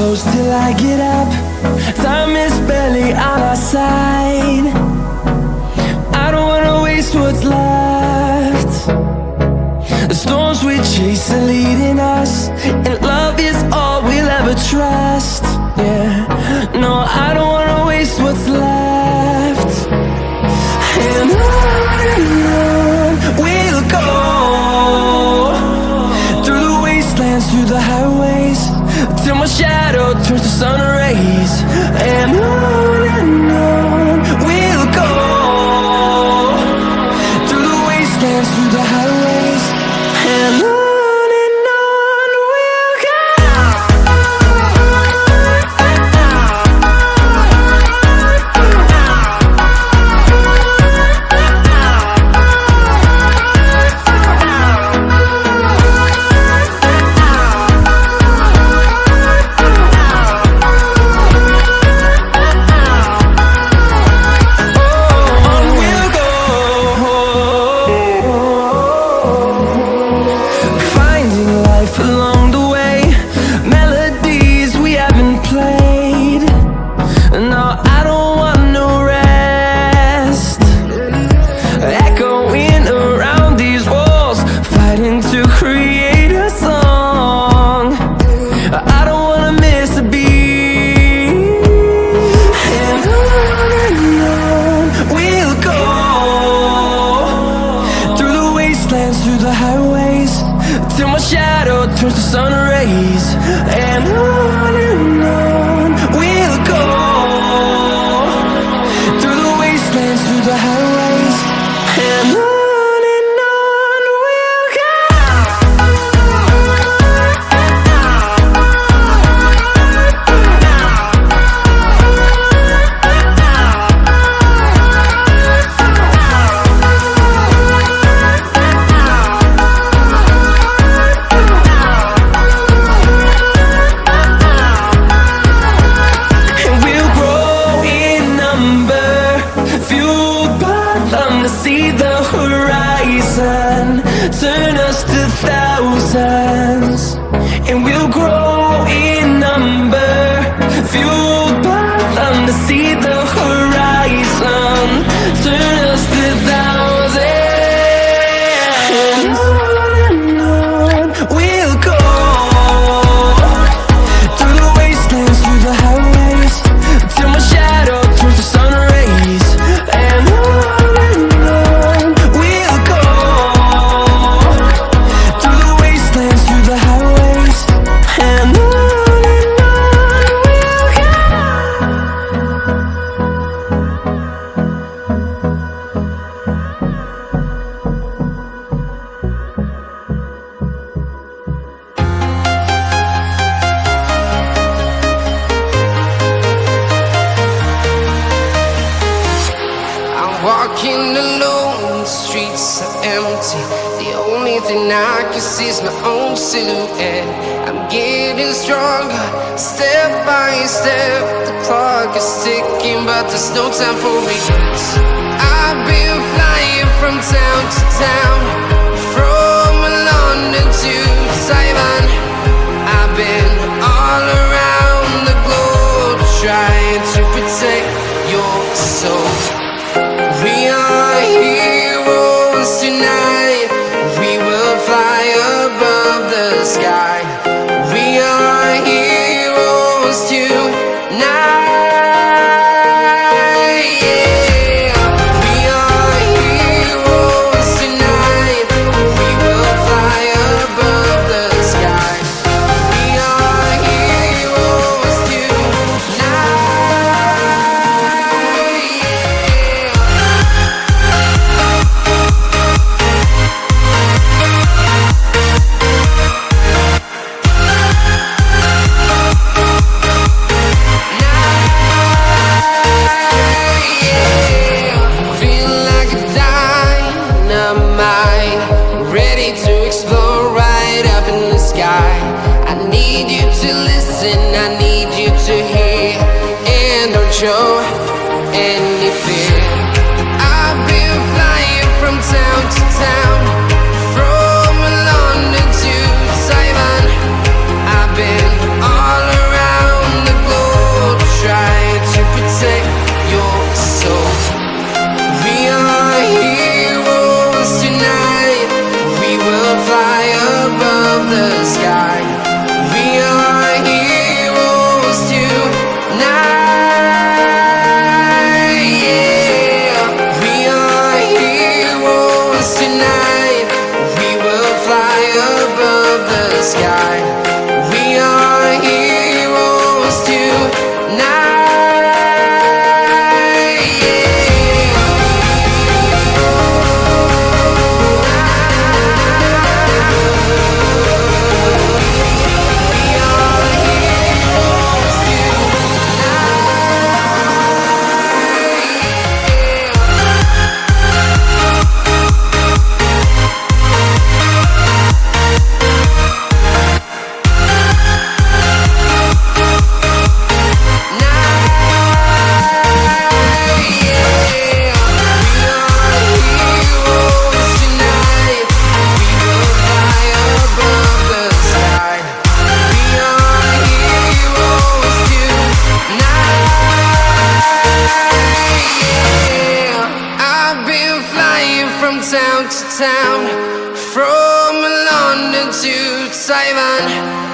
close till I get up. Time is barely on our side. I don't wanna waste what's left. The storms we chase are leading us, and love is all we'll ever trust. Yeah, no, I don't wanna waste what's left. And on we'll go, through the wastelands, through the highways, till my shadow turns to sun rays. And on we'll go, through the wastelands, through the highways, and on we'll go. Through the highways, till my shadow turns to sun rays. And on we'll go, through the wastelands, through the highways, and on we'll go. See the horizon, turn us to thousands, and we'll grow in number, fueled by them. To see the horizon, turn us to thousands, and on we'll go, through the wastelands, through the highways, till my shadow turns to sun rays. And walking alone, the streets are empty. The only thing I can see is my own silhouette. I'm getting stronger, step by step. The clock is ticking, but there's no time for regrets. I've been flying from town to town, from London to Taiwan. I've been all around the globe, trying to protect your soul. We are heroes tonight. We will fly above the sky. We are heroes tonight. Yeah. We are heroes tonight. We will fly above the sky. We are heroes tonight. Show any fear. I've been flying from town to town, from London to Taiwan. I've been all around town to town, from London to Taiwan.